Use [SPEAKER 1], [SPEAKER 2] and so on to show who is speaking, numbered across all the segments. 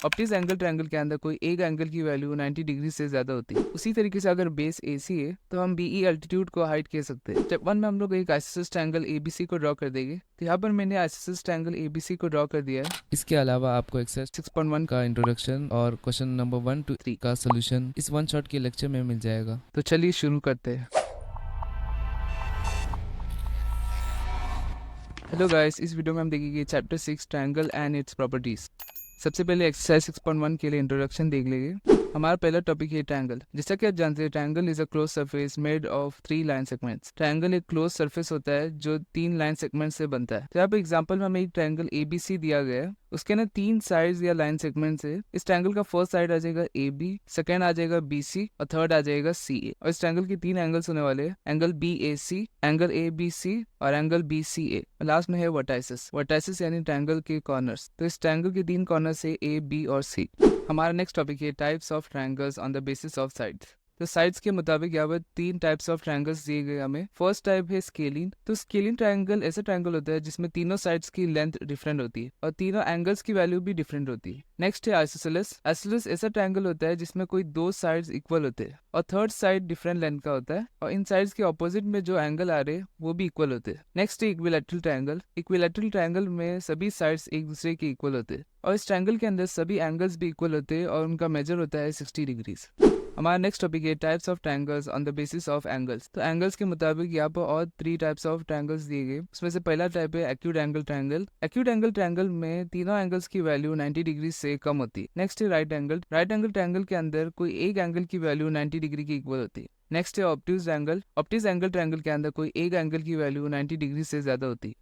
[SPEAKER 1] Obtuse angle triangle के अंदर कोई एक एंगल की वैल्यू 90 डिग्री से ज्यादा होती है। उसी तरीके से अगर बेस AC है तो हम BE अल्टीट्यूड को हाइट कह सकते हैं। स्टेप 1 में हम लोग एक आइसोसेलेस ट्रायंगल ABC को ड्रॉ कर देंगे। तो यहाँ पर मैंने आइसोसेलेस ट्रायंगल ABC को ड्रॉ कर दिया है।
[SPEAKER 2] इसके अलावा आपको एक्सरसाइज
[SPEAKER 1] 6.1
[SPEAKER 2] का इंट्रोडक्शन और क्वेश्चन नंबर 1 to 3 का सोल्यूशन इस वन शॉट के लेक्चर में मिल जाएगा।
[SPEAKER 1] तो चलिए शुरू करते हैं। हेलो गाइस, इस वीडियो में हम देखेंगे chapter 6 triangle and its properties. सबसे पहले एक्सरसाइज 6.1 के लिए इंट्रोडक्शन देख लेंगे। हमारा पहला टॉपिक है ट्रायंगल। जैसा कि आप जानते हैं, triangle is a close surface made of 3 line segments. Triangle एक क्लोज सरफेस होता है जो 3 लाइन सेगमेंट से बनता है। तो यहाँ पे एग्जांपल में हमें एक ट्रायंगल ABC दिया गया है। उसके ना 3 साइड्स या लाइन सेगमेंट्स है। इस ट्रायंगल का फर्स्ट साइड आ जाएगा AB, सेकंड आ जाएगा BC और थर्ड आ जाएगा CA। और इस ट्रायंगल के 3 एंगल्स होने वाले हैं, एंगल BAC, एंगल ABC और एंगल BCA। लास्ट में है वर्टाइसेस। वर्टाइसेस यानी ट्रायंगल के कॉर्नर्स। तो इस ट्रायंगल के 3 कॉर्नर्स है A, B और C। हमारा नेक्स्ट टॉपिक है types of triangles on the basis of sides. तो साइड्स के मुताबिक यहाँ पर 3 टाइप्स ऑफ ट्रायंगल्स दिए गए हमें। फर्स्ट टाइप है स्केलिन। तो स्केलिन ट्रायंगल ऐसा ट्रायंगल होता है जिसमें तीनों साइड्स की लेंथ डिफरेंट होती है और तीनों एंगल्स की वैल्यू भी डिफरेंट होती है। नेक्स्ट है आइसोसेलेस। आइसोसेलेस ऐसा ट्रायंगल होता है जिसमें कोई 2 साइड्स इक्वल होते हैं और थर्ड साइड डिफरेंट लेंथ का होता है और इन साइड्स के ऑपोजिट में जो एंगल आ रहे हैं वो भी इक्वल होते हैं। नेक्स्ट है इक्विलैटरल ट्रायंगल। इक्विलैटरल ट्रायंगल में सभी साइड्स एक दूसरे के इक्वल होते हैं और इस ट्रायंगल के अंदर सभी एंगल्स भी इक्वल होते हैं और उनका मेजर होता है 60 डिग्रीज। हमारा नेक्स्ट टॉपिक है types of triangles on the basis of angles. तो एंगल्स के मुताबिक यहाँ पर और 3 टाइप्स ऑफ ट्रायंगल्स दिए गए। उसमें से पहला टाइप है acute angle triangle. Acute angle triangle में तीनों एंगल्स की वैल्यू 90 डिग्री से कम होती है। नेक्स्ट है right angle. Right angle triangle के अंदर कोई एक एंगल की वैल्यू 90 डिग्री की इक्वल होती है। नेक्स्ट है obtuse angle. Obtuse angle triangle के अंदर कोई एक एंगल की वैल्यू 90 डिग्री से ज्यादा होती है।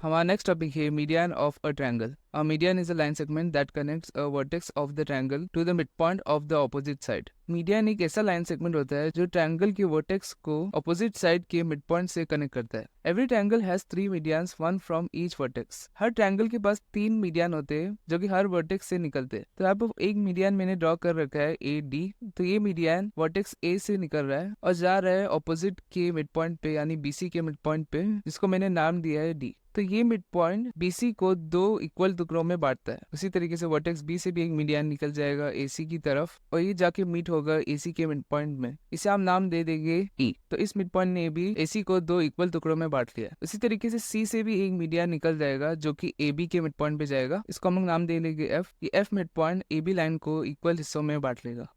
[SPEAKER 1] हमारा नेक्स्ट टॉपिक है median of a triangle. A median is a line segment that connects a vertex of the triangle to the midpoint of the opposite side. Median एक ऐसा लाइन सेगमेंट होता है जो ट्रायंगल के वर्टेक्स को opposite side के mid point से connect करता है। Every triangle has 3 medians, 1 from each vertex. हर ट्रायंगल के पास 3 मीडियन होते हैं जो कि हर वर्टेक्स से निकलते हैं। तो यहाँ पर एक मीडियन मैंने ड्रॉ कर रखा है AD। तो ये मीडियन वर्टेक्स A से निकल रहा है और जा रहा है ऑपोजिट के मिड पॉइंट पे यानी BC के मिड पॉइंट पे, जिसको मैंने नाम दिया है D। तो ये मिड पॉइंट BC को 2 इक्वल टुकड़ों में बांटता है। उसी तरीके से वर्टेक्स B से भी एक मीडियन निकल जाएगा AC की तरफ और ये जाके मीट होगा AC के मिड पॉइंट में। इसे हम नाम दे देंगे E। तो इस मिड पॉइंट ने भी AC को 2 इक्वल टुकड़ों में बांट लिया। उसी तरीके से C से भी एक मीडियन निकल जाएगा जो कि AB के मिड पॉइंट पे जाएगा। इसको हम लोग नाम दे लेंगे F। ये F mid point AB line को इक्वल हिस्सों में बांट लेगा।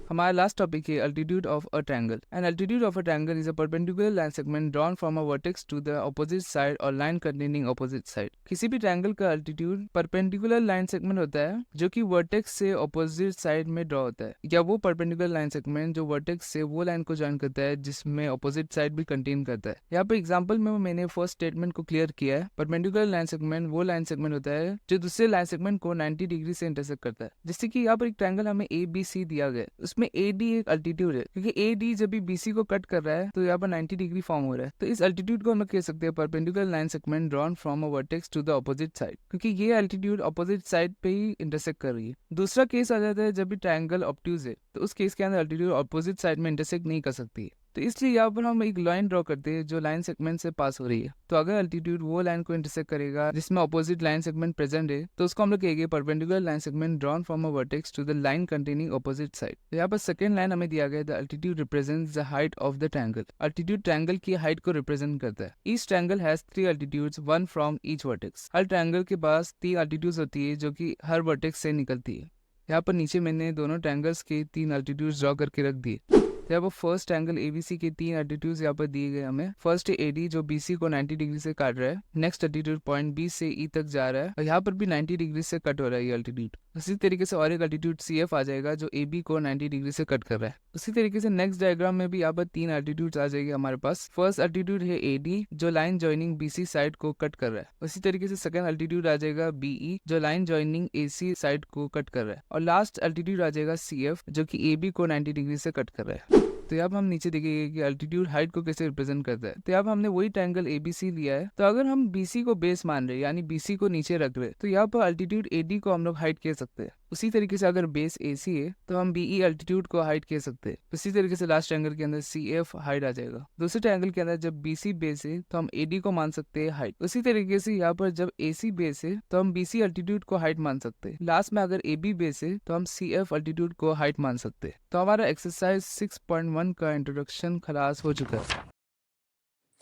[SPEAKER 1] हमारा लास्ट टॉपिक है altitude of a triangle. An altitude of a triangle is a perpendicular line segment drawn from a vertex to the opposite side or line containing opposite side. किसी भी triangle का altitude perpendicular line segment होता है जो कि vertex से opposite side में draw होता है, या वो परपेंडिकुलर लाइन सेगमेंट जो वर्टेक्स से वो लाइन को जॉइन करता है जिसमें ऑपोजिट साइड भी कंटेन करता है। यहाँ पर एग्जाम्पल में मैंने फर्स्ट स्टेटमेंट को क्लियर किया है। परपेंडिकुलर लाइन सेगमेंट वो लाइन सेगमेंट होता है जो दूसरे लाइन सेगमेंट को 90 डिग्री से इंटरसेक्ट करता है। जैसे कि यहाँ पर एक ट्रायंगल हमें ABC दिया गया है, उसमें AD एक अल्टीट्यूड है क्योंकि AD जब भी BC को कट कर रहा है तो यहाँ पर 90 डिग्री फॉर्म हो रहा है। तो इस अल्टीट्यूड को हम लोग कह सकते हैं perpendicular line segment drawn from a vertex to the opposite side, क्योंकि ये अल्टीट्यूड ऑपोजिट साइड पे ही इंटरसेक्ट कर रही है। दूसरा केस आ जाता है जब भी ट्रायंगल ऑब्ट्यूज है, तो उस केस के अंदर अल्टीट्यूड ऑपोजिट साइड में इंटरसेक्ट नहीं कर सकती है। तो इसलिए यहाँ पर हम एक लाइन ड्रॉ करते हैं जो लाइन सेगमेंट से पास हो रही है। तो अगर अल्टीट्यूड वो लाइन को इंटरसेक्ट करेगा जिसमें ऑपोजिट लाइन सेगमेंट प्रेजेंट है तो उसको हम लोग कहेंगे perpendicular line segment drawn from a vertex to the line containing opposite side. तो यहाँ पर सेकंड लाइन हमें दिया गया, the altitude represents the height of the triangle. Altitude triangle की हाइट को रिप्रेजेंट करता है। Each triangle has 3 altitudes, 1 from each vertex. हर ट्रायंगल के पास 3 अल्टीट्यूड्स होती है जो कि हर वर्टेक्स से निकलती है। यहाँ पर नीचे मैंने दोनों ट्रायंगल्स के 3 अल्टीट्यूड्स ड्रॉ करके रख दिए। तो यहाँ पर फर्स्ट एंगल ABC के 3 एल्टीट्यूड्स यहाँ पर दिए गए हमें। फर्स्ट है AD जो BC को 90 डिग्री से काट रहा है। नेक्स्ट एल्टीट्यूड पॉइंट B से E तक जा रहा है और यहाँ पर भी 90 डिग्री से कट हो रहा है ये एल्टीट्यूड। उसी तरीके से और एक एल्टीट्यूड CF आ जाएगा जो AB को 90 डिग्री से कट कर रहा है। उसी तरीके से नेक्स्ट डायग्राम में भी यहाँ पर 3 एल्टीट्यूड्स आ जाएगी हमारे पास। फर्स्ट एल्टीट्यूड है AD जो लाइन ज्वाइनिंग BC साइड को कट कर रहा है। उसी तरीके से सेकंड एल्टीट्यूड आ जाएगा BE जो लाइन ज्वाइनिंग AC साइड को कट कर रहा है और लास्ट एल्टीट्यूड आ जाएगा CF जो कि AB को 90 डिग्री से कट कर रहा है। तो अब हम नीचे देखेंगे कि अल्टीट्यूड हाइट को कैसे रिप्रेजेंट करता है। तो अब हमने वही ट्रायंगल ABC लिया है। तो अगर हम BC को बेस मान रहे हैं यानी BC को नीचे रख रहे हैं तो यहाँ पर अल्टीट्यूड AD को हम लोग हाइट कह सकते हैं। उसी तरीके से अगर बेस AC है तो हम BE अल्टीट्यूड को हाइट कह सकते हैं। उसी तरीके से लास्ट ट्रायंगल के अंदर CF हाइट आ जाएगा। दूसरे ट्रायंगल के अंदर जब BC बेस है तो हम AD को मान सकते हैं हाइट। उसी तरीके से यहाँ पर जब AC बेस है तो हम BC अल्टीट्यूड को हाइट मान सकते हैं। लास्ट में अगर AB बेस है तो हम CF अल्टीट्यूड को हाइट मान सकते हैं। तो हमारा एक्सरसाइज 6.1 का इंट्रोडक्शन खलास हो चुका है।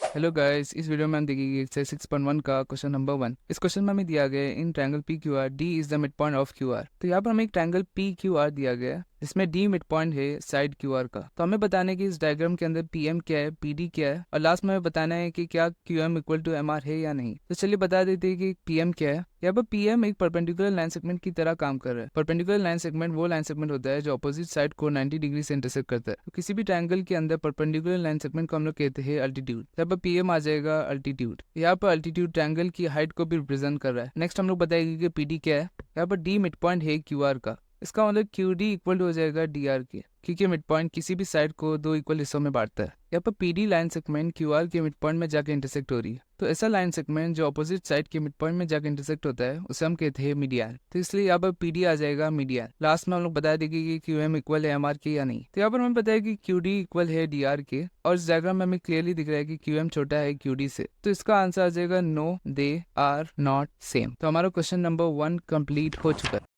[SPEAKER 1] हेलो गाइस, इस वीडियो में हम देखेंगे एक्सरसाइज 6.1 का क्वेश्चन नंबर 1। इस क्वेश्चन में हमें दिया गया है in triangle PQR D is the mid point of QR। तो यहाँ पर हमें एक ट्रायंगल PQR दिया गया है जिसमें D मिड पॉइंट है साइड QR का। तो हमें बताना है कि इस डायग्राम के अंदर PM क्या है, PD क्या है, और लास्ट में हमें बताना है कि क्या QM इक्वल टू MR है या नहीं। तो चलिए बता देते हैं कि PM क्या है। यहाँ पर PM एक परपेंडिकुलर लाइन सेगमेंट की तरह काम कर रहा है। परपेंडिकुलर लाइन सेगमेंट वो लाइन सेगमेंट होता है जो अपोजिट साइड को 90 डिग्री से इंटरसेक्ट करता है। तो किसी भी ट्रायंगल के अंदर परपेंडिकुलर लाइन सेगमेंट को हम लोग कहते हैं अल्टीट्यूड। यहाँ पर PM आ जाएगा अल्टीट्यूड। यहाँ पर अल्टीट्यूड ट्रायंगल की हाइट को भी रिप्रेजेंट कर रहा है। नेक्स्ट हम लोग बताएंगे कि PD क्या है। यहाँ पर D मिड पॉइंट है QR का। इसका मतलब QD इक्वल हो जाएगा DR के, क्योंकि मिड पॉइंट किसी भी साइड को दो इक्वल हिस्सों में बांटता है। यहाँ पर PD लाइन सेगमेंट QR के मिड पॉइंट में जाके इंटरसेक्ट हो रही है। तो ऐसा लाइन सेगमेंट जो अपोजिट साइड के मिड पॉइंट में जाके इंटरसेक्ट होता है उसे हम कहते हैं मीडियन। तो इसलिए यहाँ पर PD आ जाएगा मीडियन। लास्ट में हम लोग बता देंगे कि QM इक्वल है MR के या नहीं। तो यहाँ पर हमें पता है कि QD इक्वल है DR के, और इस डायग्राम में हमें क्लियरली दिख रहा है कि QM छोटा है QD से। तो इसका आंसर आ जाएगा no, they are not same. तो हमारा क्वेश्चन नंबर 1 कंप्लीट हो चुका है।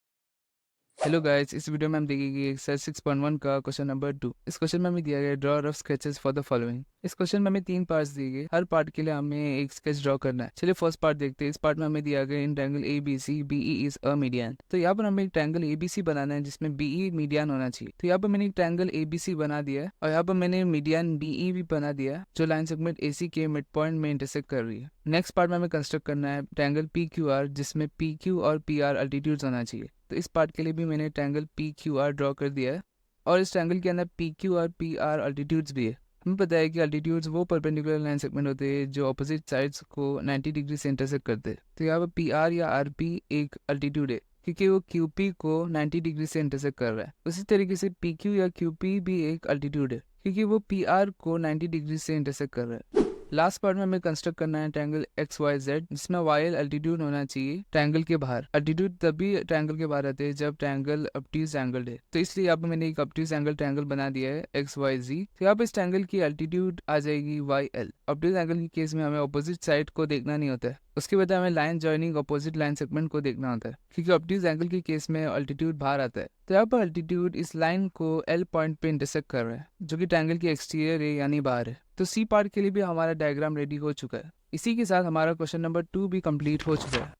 [SPEAKER 1] हेलो गाइस, इस वीडियो में हम देखेंगे एक्सरसाइज 6.1 का क्वेश्चन नंबर 2। इस क्वेश्चन में हमें दिया गया draw rough sketches for the following. इस क्वेश्चन में हमें 3 पार्ट्स दिए गए। हर पार्ट के लिए हमें एक स्केच ड्रॉ करना है। चलिए फर्स्ट पार्ट देखते हैं। इस पार्ट में हमें दिया गया in triangle ABC BE is a median. तो यहाँ पर हमें एक ट्रायंगल ABC बनाना है जिसमें BE मीडियन होना चाहिए। तो यहाँ पर मैंने एक ट्रायंगल ABC बना दिया है और यहाँ पर मैंने मीडियन BE भी बना दिया है जो लाइन सेगमेंट AC के मिड पॉइंट में इंटरसेक्ट कर रही है। नेक्स्ट पार्ट में हमें कंस्ट्रक्ट करना है ट्रायंगल PQR जिसमें PQ और PR अल्टीट्यूड्स होना चाहिए। तो इस पार्ट के लिए भी मैंने ट्रायंगल PQR ड्रॉ कर दिया है और इस ट्रायंगल के अंदर PQ और PR अल्टीट्यूड्स भी है। हमें पता है कि अल्टीट्यूड्स वो परपेंडिकुलर लाइन सेगमेंट होते हैं जो अपोजिट साइड्स को 90 डिग्री से इंटरसेक्ट करते हैं। तो यहाँ पर PR या RP एक अल्टीट्यूड है क्योंकि वो QP को 90 डिग्री से इंटरसेक्ट कर रहा है। उसी तरीके से PQ या QP भी एक अल्टीट्यूड है क्योंकि वो PR को 90 डिग्री से इंटरसेक्ट कर रहा है। लास्ट पार्ट में हमें कंस्ट्रक्ट करना है ट्रायंगल XYZ जिसमें YL अल्टीट्यूड होना चाहिए ट्रायंगल के बाहर। अल्टीट्यूड तभी ट्रायंगल के बाहर आते हैं जब ट्रायंगल ऑब्ट्यूज एंगल है। तो इसलिए यहाँ पे मैंने एक ऑब्ट्यूज एंगल ट्रायंगल बना दिया है XYZ। तो यहाँ पे इस ट्रायंगल की अल्टीट्यूड आ जाएगी YL। ऑब्ट्यूज एंगल के केस में हमें अपोजिट साइड को देखना नहीं होता है, उसके बाद हमें line joining opposite line segment को देखना होता है क्योंकि ऑब्ट्यूज एंगल के केस में अल्टीट्यूड बाहर आता है। तो यहाँ पर अल्टीट्यूड इस लाइन को L पॉइंट पे इंटरसेक्ट कर रहा है जो कि ट्रायंगल की एक्सटीरियर है यानी बाहर है। तो C पार्ट के लिए भी हमारा डायग्राम रेडी हो चुका है। इसी के साथ हमारा क्वेश्चन नंबर 2 भी कंप्लीट हो चुका है।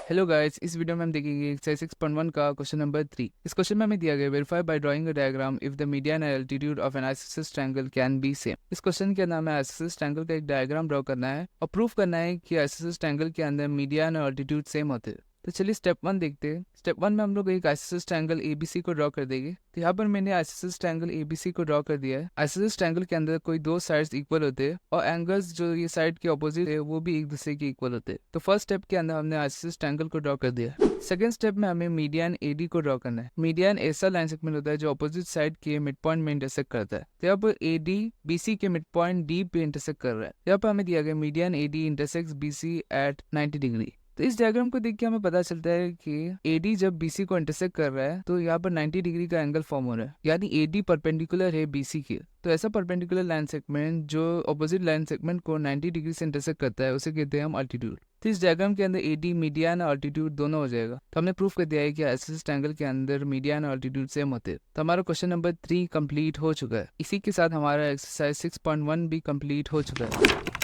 [SPEAKER 1] हेलो गाइस, इस वीडियो में हम देखेंगे एक्सरसाइज 6.1 का क्वेश्चन नंबर 3। इस क्वेश्चन में हमें दिया गया verify by drawing a diagram if the median and altitude of an isosceles triangle can be same. इस क्वेश्चन के अंदर हमें आइसोसेलेस ट्रायंगल का एक डायग्राम ड्रॉ करना है और प्रूफ करना है कि आइसोसेलेस ट्रायंगल के अंदर मीडियन और अल्टीट्यूड सेम होते हैं। तो चलिए स्टेप 1 देखते हैं। स्टेप 1 में हम लोग एक आइसोसेलेस ट्रायंगल ABC को ड्रॉ कर देंगे। तो यहाँ पर मैंने आइसोसेलेस ट्रायंगल ABC को ड्रॉ कर दिया है। आइसोसेलेस ट्रायंगल के अंदर कोई दो साइड्स इक्वल होते हैं और एंगल्स जो ये साइड के ऑपोजिट है वो भी एक दूसरे के इक्वल होते हैं। तो फर्स्ट स्टेप के अंदर हमने आइसोसेलेस ट्रायंगल को ड्रॉ कर दिया। सेकंड स्टेप में हमें मीडियन AD को ड्रॉ करना है। मीडियन ऐसा लाइन सेगमेंट होता है जो अपोजिट साइड के मिड पॉइंट में इंटरसेक्ट करता है। तो यहाँ पर AD BC के मिड पॉइंट D पे इंटरसेक्ट कर रहा है। यहाँ पर हमें दिया गया median AD intersects BC at 90 degree. तो इस डायग्राम को देख के हमें पता चलता है कि AD जब BC को इंटरसेक्ट कर रहा है तो यहाँ पर 90 डिग्री का एंगल फॉर्म हो रहा है, यानी AD परपेंडिकुलर है BC के। तो ऐसा परपेंडिकुलर लाइन सेगमेंट जो अपोजिट लाइन सेगमेंट को 90 डिग्री से इंटरसेक्ट करता है उसे कहते हैं हम अल्टीट्यूड। तो इस डायग्राम के अंदर AD मीडियन और अल्टीट्यूड दोनों हो जाएगा। तो हमने प्रूफ कर दिया है कि आइसोसेलेस ट्रायंगल के अंदर मीडियन और अल्टीट्यूड सेम होते हैं। तो हमारा क्वेश्चन नंबर 3 कंप्लीट हो चुका है। इसी के साथ हमारा एक्सरसाइज 6.1 भी कंप्लीट हो चुका है।